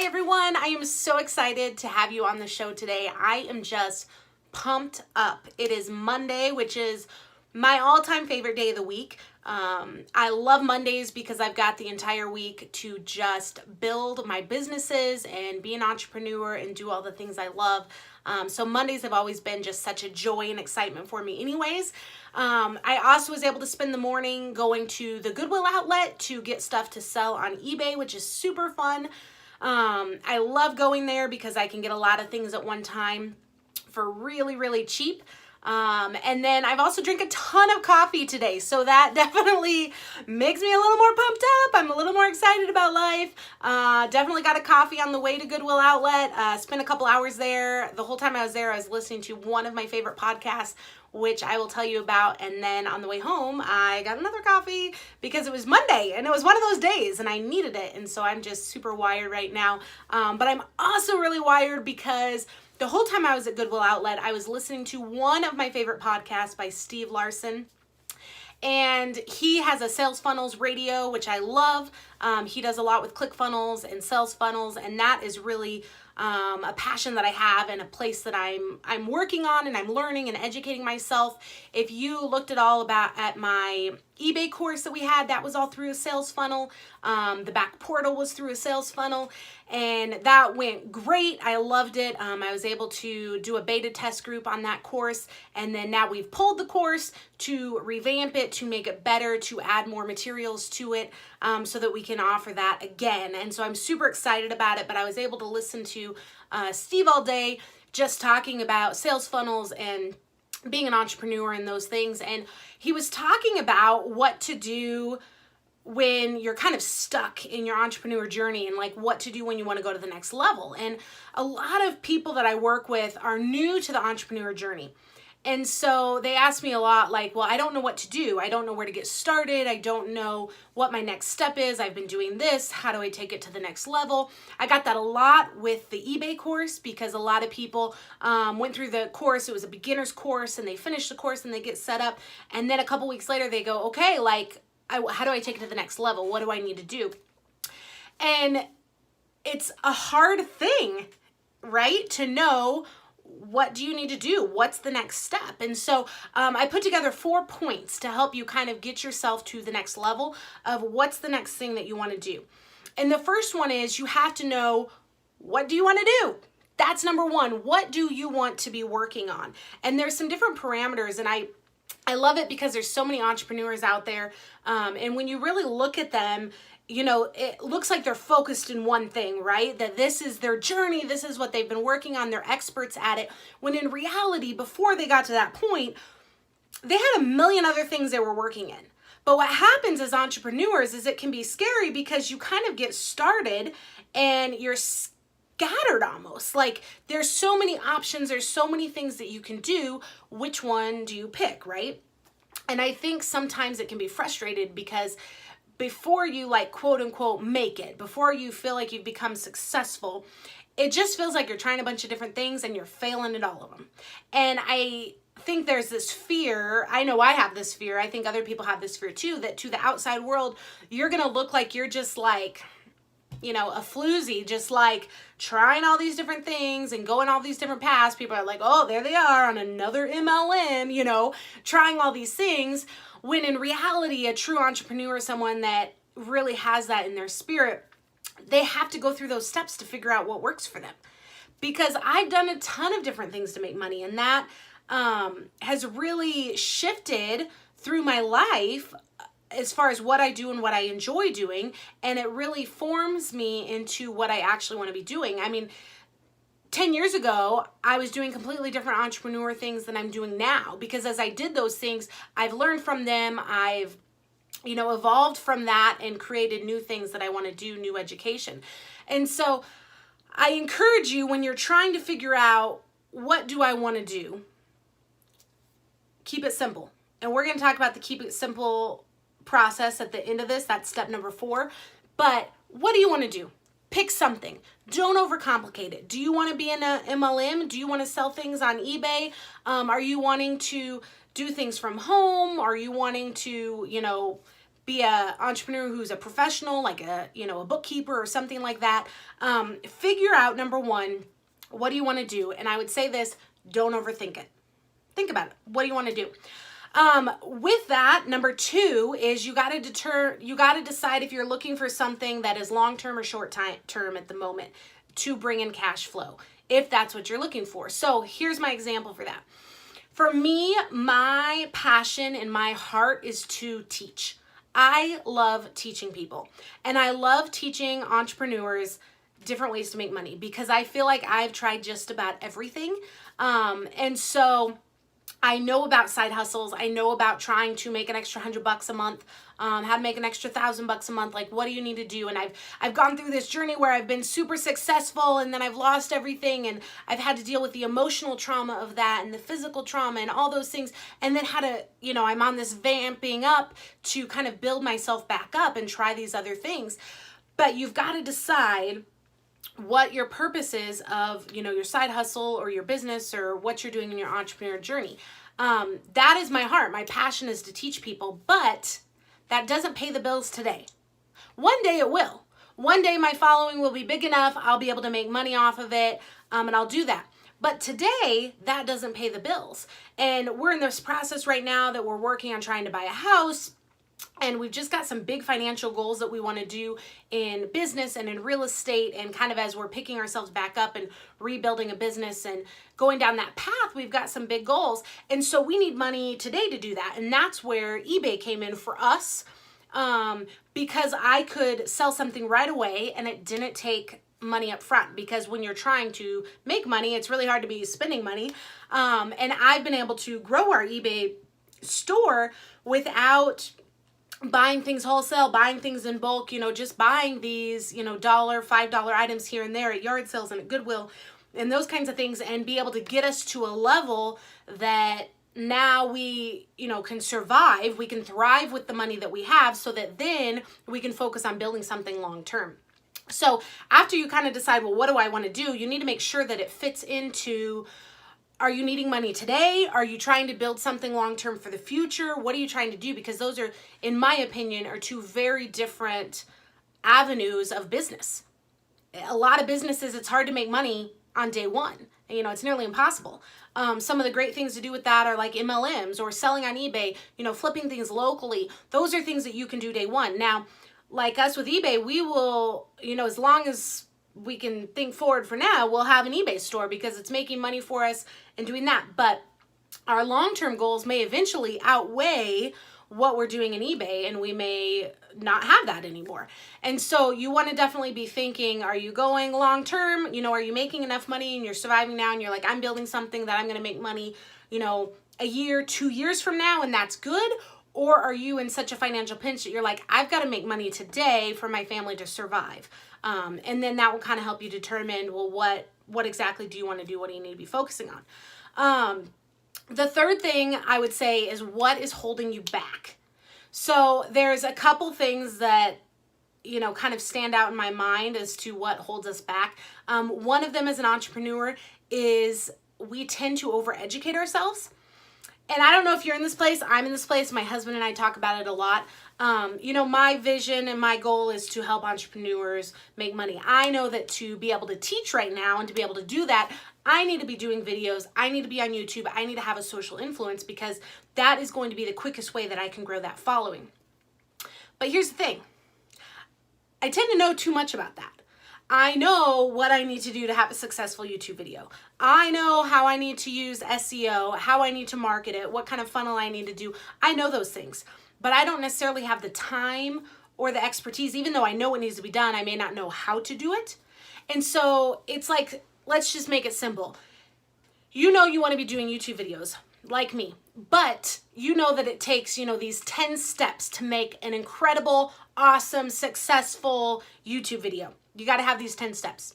Hi everyone, I am so excited to have you on the show today. I am just pumped up. It is Monday, which is my all-time favorite day of the week. I love Mondays because I've got the entire week to just build my businesses and be an entrepreneur and do all the things I love. So Mondays have always been just such a joy and excitement for me anyways. I also was able to spend the morning going to the Goodwill outlet to get stuff to sell on eBay, which is super fun. I love going there because I can get a lot of things at one time for really, really cheap. And then I've also drank a ton of coffee today, so that definitely makes me a little more pumped up. I'm a little more excited about life. Definitely got a coffee on the way to Goodwill Outlet. Spent a couple hours there. The whole time I was there, I was listening to one of my favorite podcasts, which I will tell you about. And then on the way home, I got another coffee because it was Monday and it was one of those days and I needed it. And so I'm just super wired right now. But I'm also really wired because the whole time I was at Goodwill Outlet, I was listening to one of my favorite podcasts by Steve Larson. And he has a sales funnels radio, which I love. He does a lot with ClickFunnels and sales funnels, and that is really a passion that I have and a place that I'm working on, and I'm learning and educating myself. If you looked at my eBay course that we had, that was all through a sales funnel. The back portal was through a sales funnel, and that went great. I loved it. I was able to do a beta test group on that course, and then now we've pulled the course to revamp it, to make it better, to add more materials to it, so that we can offer that again. And so I'm super excited about it, but I was able to listen to Steve all day just talking about sales funnels and being an entrepreneur and those things. And he was talking about what to do when you're kind of stuck in your entrepreneur journey and like what to do when you want to go to the next level. And a lot of people that I work with are new to the entrepreneur journey. And so they ask me a lot like, well, I don't know what to do. I don't know where to get started. I don't know what my next step is. I've been doing this. How do I take it to the next level? I got that a lot with the eBay course because a lot of people went through the course. It was a beginner's course and they finish the course and they get set up. And then a couple weeks later they go, okay, like, how do I take it to the next level? What do I need to do? And it's a hard thing, right? To know what do you need to do? What's the next step? And so I put together 4 points to help you kind of get yourself to the next level of what's the next thing that you want to do. And the first one is you have to know, what do you want to do? That's number one. What do you want to be working on? And there's some different parameters, and I love it because there's so many entrepreneurs out there. And when you really look at them, you know, it looks like they're focused in one thing, right? That this is their journey. This is what they've been working on. They're experts at it. When in reality, before they got to that point, they had a million other things they were working in. But what happens as entrepreneurs is it can be scary because you kind of get started and you're scattered almost. Like there's so many options. There's so many things that you can do. Which one do you pick, right? And I think sometimes it can be frustrated because before you like quote unquote make it, before you feel like you've become successful, it just feels like you're trying a bunch of different things and you're failing at all of them. And I think there's this fear. I know I have this fear. I think other people have this fear too, that to the outside world, you're going to look like you're just like, you know, a floozy, just like trying all these different things and going all these different paths. People are like, oh, there they are on another MLM, you know, trying all these things. When in reality, a true entrepreneur is someone that really has that in their spirit. They have to go through those steps to figure out what works for them. Because I've done a ton of different things to make money, and that has really shifted through my life as far as what I do and what I enjoy doing, and it really forms me into what I actually want to be doing. I mean, 10 years ago, I was doing completely different entrepreneur things than I'm doing now, because as I did those things, I've learned from them. I've, you know, evolved from that and created new things that I want to do, new education. And so I encourage you, when you're trying to figure out what do I want to do, keep it simple. And we're going to talk about the keep it simple process at the end of this. That's step number 4. But what do you want to do? Pick something. Don't overcomplicate it. Do you want to be in a MLM? Do you want to sell things on eBay? Are you wanting to do things from home? Are you wanting to, you know, be a entrepreneur who's a professional, like a bookkeeper or something like that. Figure out, number one, what do you want to do? And I would say this, don't overthink it. Think about it. What do you want to do? With that, number two is you got to decide if you're looking for something that is long-term or short-term at the moment to bring in cash flow, if that's what you're looking for. So here's my example for that. For me, my passion and my heart is to teach. I love teaching people, and I love teaching entrepreneurs different ways to make money because I feel like I've tried just about everything. And so I know about side hustles. I know about trying to make an extra $100 a month, how to make an extra $1,000 a month. Like, what do you need to do? And I've gone through this journey where I've been super successful and then I've lost everything, and I've had to deal with the emotional trauma of that and the physical trauma and all those things. And then I'm on this vamping up to kind of build myself back up and try these other things. But you've got to decide what your purpose is of, your side hustle or your business or what you're doing in your entrepreneur journey. That is my heart. My passion is to teach people, but that doesn't pay the bills today. One day it will. One day my following will be big enough. I'll be able to make money off of it, and I'll do that. But today, that doesn't pay the bills. And we're in this process right now that we're working on trying to buy a house. And we've just got some big financial goals that we want to do in business and in real estate. And kind of as we're picking ourselves back up and rebuilding a business and going down that path, we've got some big goals. And so we need money today to do that. And that's where eBay came in for us, because I could sell something right away and it didn't take money up front, because when you're trying to make money, it's really hard to be spending money. And I've been able to grow our eBay store without buying things wholesale, buying things in bulk, just buying these, $1, $5 items here and there at yard sales and at Goodwill and those kinds of things, and be able to get us to a level that now we, can survive, we can thrive with the money that we have, so that then we can focus on building something long term. So after you kind of decide, well, what do I want to do? You need to make sure that it fits into, are you needing money today? Are you trying to build something long-term for the future? What are you trying to do? Because those are, in my opinion, are two very different avenues of business. A lot of businesses, it's hard to make money on day one. It's nearly impossible. Some of the great things to do with that are like MLMs or selling on eBay, flipping things locally. Those are things that you can do day one. Now, like us with eBay, we will, as long as we can think forward for now, we'll have an eBay store because it's making money for us and doing that. But our long-term goals may eventually outweigh what we're doing in eBay, and we may not have that anymore. And so you want to definitely be thinking, are you going long-term? Are you making enough money and you're surviving now and you're like, I'm building something that I'm going to make money, a year, 2 years from now, and that's good? Or are you in such a financial pinch that you're like, I've got to make money today for my family to survive? And then that will kind of help you determine, well, what exactly do you want to do? What do you need to be focusing on? The third thing I would say is, what is holding you back? So there's a couple things that, kind of stand out in my mind as to what holds us back. One of them as an entrepreneur is we tend to overeducate ourselves. And I don't know if you're in this place. I'm in this place. My husband and I talk about it a lot. My vision and my goal is to help entrepreneurs make money. I know that to be able to teach right now and to be able to do that, I need to be doing videos. I need to be on YouTube. I need to have a social influence, because that is going to be the quickest way that I can grow that following. But here's the thing. I tend to know too much about that. I know what I need to do to have a successful YouTube video. I know how I need to use SEO, how I need to market it, what kind of funnel I need to do. I know those things, but I don't necessarily have the time or the expertise. Even though I know what needs to be done, I may not know how to do it. And so it's like, let's just make it simple. You want to be doing YouTube videos like me, but you know that it takes, these 10 steps to make an incredible, awesome, successful YouTube video. You got to have these 10 steps.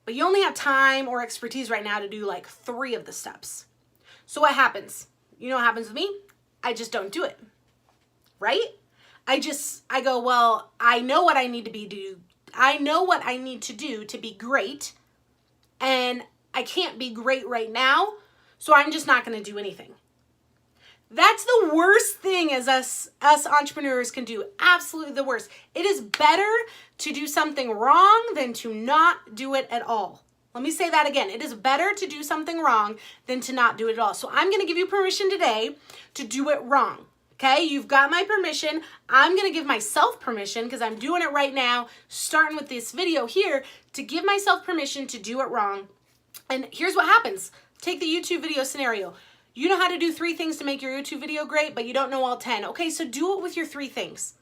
But you only have time or expertise right now to do like 3 of the steps. So what happens? You know what happens with me? I just don't do it. Right? I go, well, I know what I need to do. I know what I need to do to be great, and I can't be great right now, so I'm just not going to do anything. That's the worst thing as us entrepreneurs can do. Absolutely the worst. It is better to do something wrong than to not do it at all. Let me say that again. It is better to do something wrong than to not do it at all. So I'm going to give you permission today to do it wrong. Okay, you've got my permission. I'm going to give myself permission because I'm doing it right now, starting with this video here, to give myself permission to do it wrong. And here's what happens. Take the YouTube video scenario. You know how to do 3 things to make your YouTube video great, but you don't know all 10. Okay, so do it with your 3 things.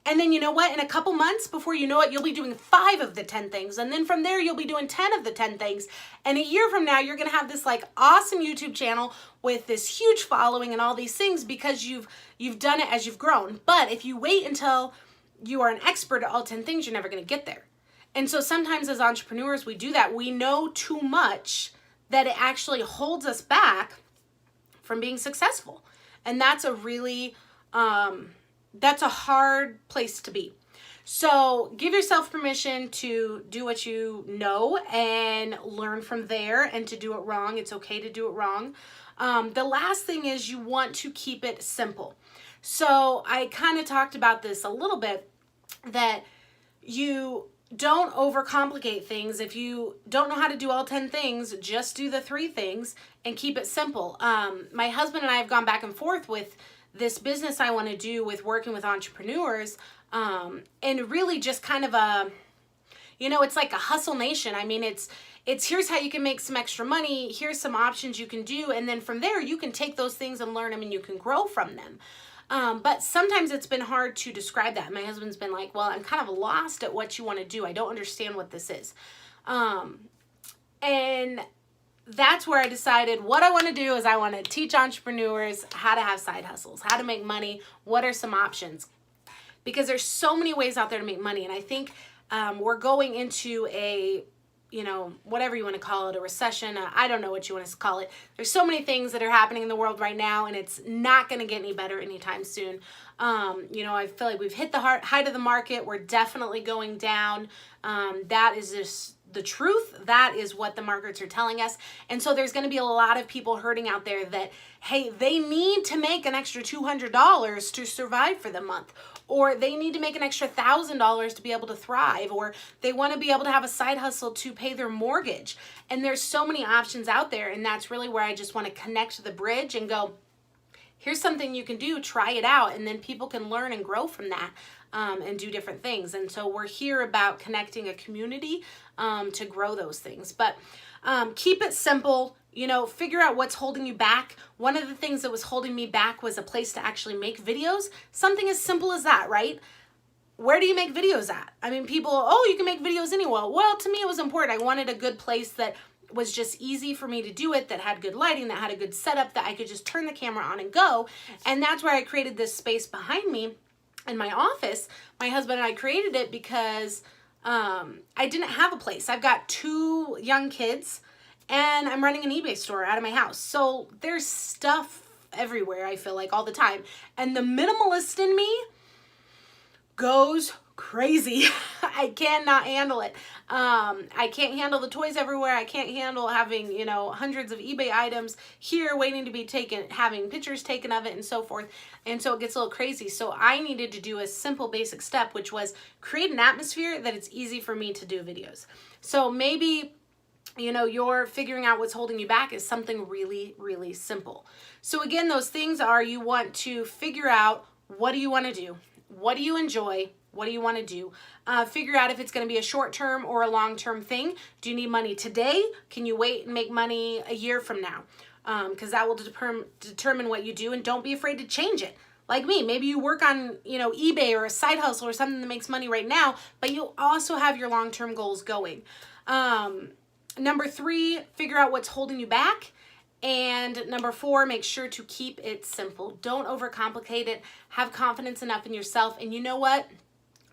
And then you know what? In a couple months, before you know it, you'll be doing 5 of the 10 things. And then from there, you'll be doing 10 of the 10 things. And a year from now, you're going to have this like awesome YouTube channel with this huge following and all these things because you've done it as you've grown. But if you wait until you are an expert at all 10 things, you're never going to get there. And so sometimes as entrepreneurs, we do that. We know too much that it actually holds us back from being successful. And that's a really, that's a hard place to be. So give yourself permission to do what you know and learn from there, and to do it wrong. It's okay to do it wrong. The last thing is you want to keep it simple. So I kind of talked about this a little bit, that you don't overcomplicate things. If you don't know how to do all 10 things, just do the 3 things and keep it simple. My husband and I have gone back and forth with this business I want to do with working with entrepreneurs, and really just kind of a, you know, it's like a hustle nation. I mean, it's here's how you can make some extra money. Here's some options you can do. And then from there, you can take those things and learn them, and you can grow from them. But sometimes it's been hard to describe that. My husband's been like, well, I'm kind of lost at what you want to do. I don't understand what this is. And that's where I decided what I want to do is I want to teach entrepreneurs how to have side hustles, how to make money. What are some options? Because there's so many ways out there to make money. And I think we're going into a, you know, whatever you want to call it, a recession. I don't know what you want to call it. There's so many things that are happening in the world right now, and it's not going to get any better anytime soon. You know, I feel like we've hit the height of the market. We're definitely going down. That is just the truth. That is what the markets are telling us. And so there's going to be a lot of people hurting out there that, hey, they need to make an extra $200 to survive for the month, or they need to make an extra $1,000 to be able to thrive, or they want to be able to have a side hustle to pay their mortgage. And there's so many options out there. And that's really where I just want to connect the bridge and go, here's something you can do, try it out. And then people can learn and grow from that. And do different things. And so we're here about connecting a community to grow those things. But keep it simple. You know, figure out what's holding you back. One of the things that was holding me back was a place to actually make videos. Something as simple as that, right? Where do you make videos at? I mean, people, oh, you can make videos anywhere. Well, to me, it was important. I wanted a good place that was just easy for me to do it, that had good lighting, that had a good setup, that I could just turn the camera on and go. And that's where I created this space behind me in my office. My husband and I created it because I didn't have a place. I've got 2 young kids, and I'm running an eBay store out of my house. So there's stuff everywhere, I feel like, all the time. And the minimalist in me goes crazy. I cannot handle it. I can't handle the toys everywhere. I can't handle having, you know, hundreds of eBay items here waiting to be taken, having pictures taken of it and so forth. And so it gets a little crazy. So I needed to do a simple basic step, which was create an atmosphere that it's easy for me to do videos. So maybe, you know, you're figuring out what's holding you back is something really, really simple. So again, those things are, you want to figure out, what do you want to do? What do you enjoy? What do you want to do? Figure out if it's going to be a short-term or a long-term thing. Do you need money today? Can you wait and make money a year from now? Because that will determine what you do, and don't be afraid to change it. Like me, maybe you work on, you know, eBay or a side hustle or something that makes money right now, but you also have your long-term goals going. Number 3, figure out what's holding you back. And number 4, make sure to keep it simple. Don't overcomplicate it. Have confidence enough in yourself. And you know what?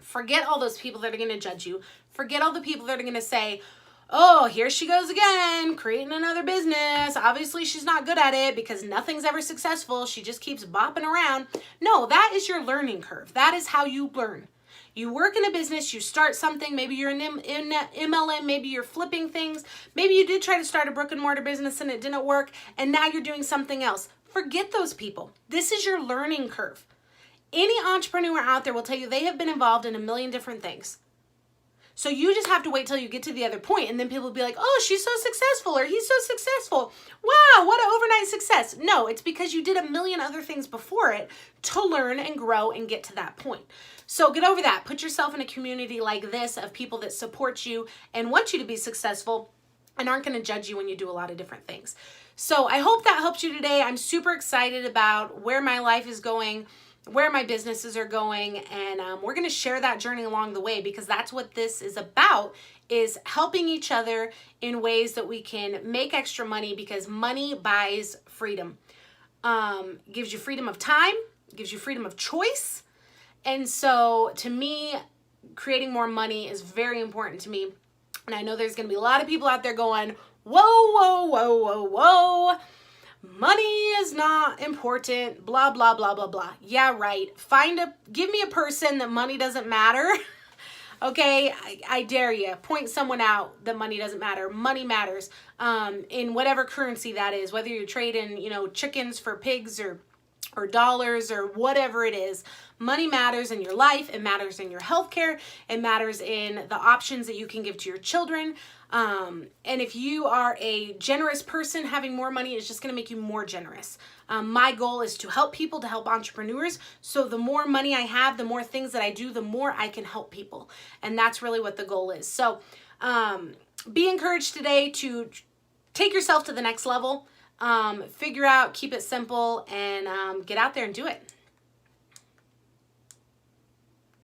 Forget all those people that are going to judge you. Forget all the people that are going to say, oh, here she goes again, creating another business. Obviously, she's not good at it because nothing's ever successful. She just keeps bopping around. No, that is your learning curve. That is how you learn. You work in a business, you start something, maybe you're in MLM, maybe you're flipping things, maybe you did try to start a brick and mortar business and it didn't work, and now you're doing something else. Forget those people. This is your learning curve. Any entrepreneur out there will tell you they have been involved in a million different things. So you just have to wait till you get to the other point, and then people will be like, oh, she's so successful, or he's so successful. Wow, what an overnight success. No, it's because you did a million other things before it to learn and grow and get to that point. So get over that. Put yourself in a community like this of people that support you and want you to be successful and aren't going to judge you when you do a lot of different things. So I hope that helps you today. I'm super excited about where my life is going, where my businesses are going, and we're going to share that journey along the way, because that's what this is about, is helping each other in ways that we can make extra money, because money buys freedom. Gives you freedom of time, gives you freedom of choice. And so to me, creating more money is very important to me. And I know there's going to be a lot of people out there going, whoa, whoa, whoa, whoa, whoa. Money is not important, blah, blah, blah, blah, blah. Yeah, right. Give me a person that money doesn't matter. Okay, I dare you. Point someone out that money doesn't matter. Money matters in whatever currency that is, whether you're trading, chickens for pigs or dollars or whatever it is. Money matters in your life. It matters in your healthcare. It matters in the options that you can give to your children. And if you are a generous person, having more money is just going to make you more generous. My goal is to help people, to help entrepreneurs. So the more money I have, the more things that I do, the more I can help people. And that's really what the goal is. So be encouraged today to take yourself to the next level. Figure out, keep it simple, and get out there and do it.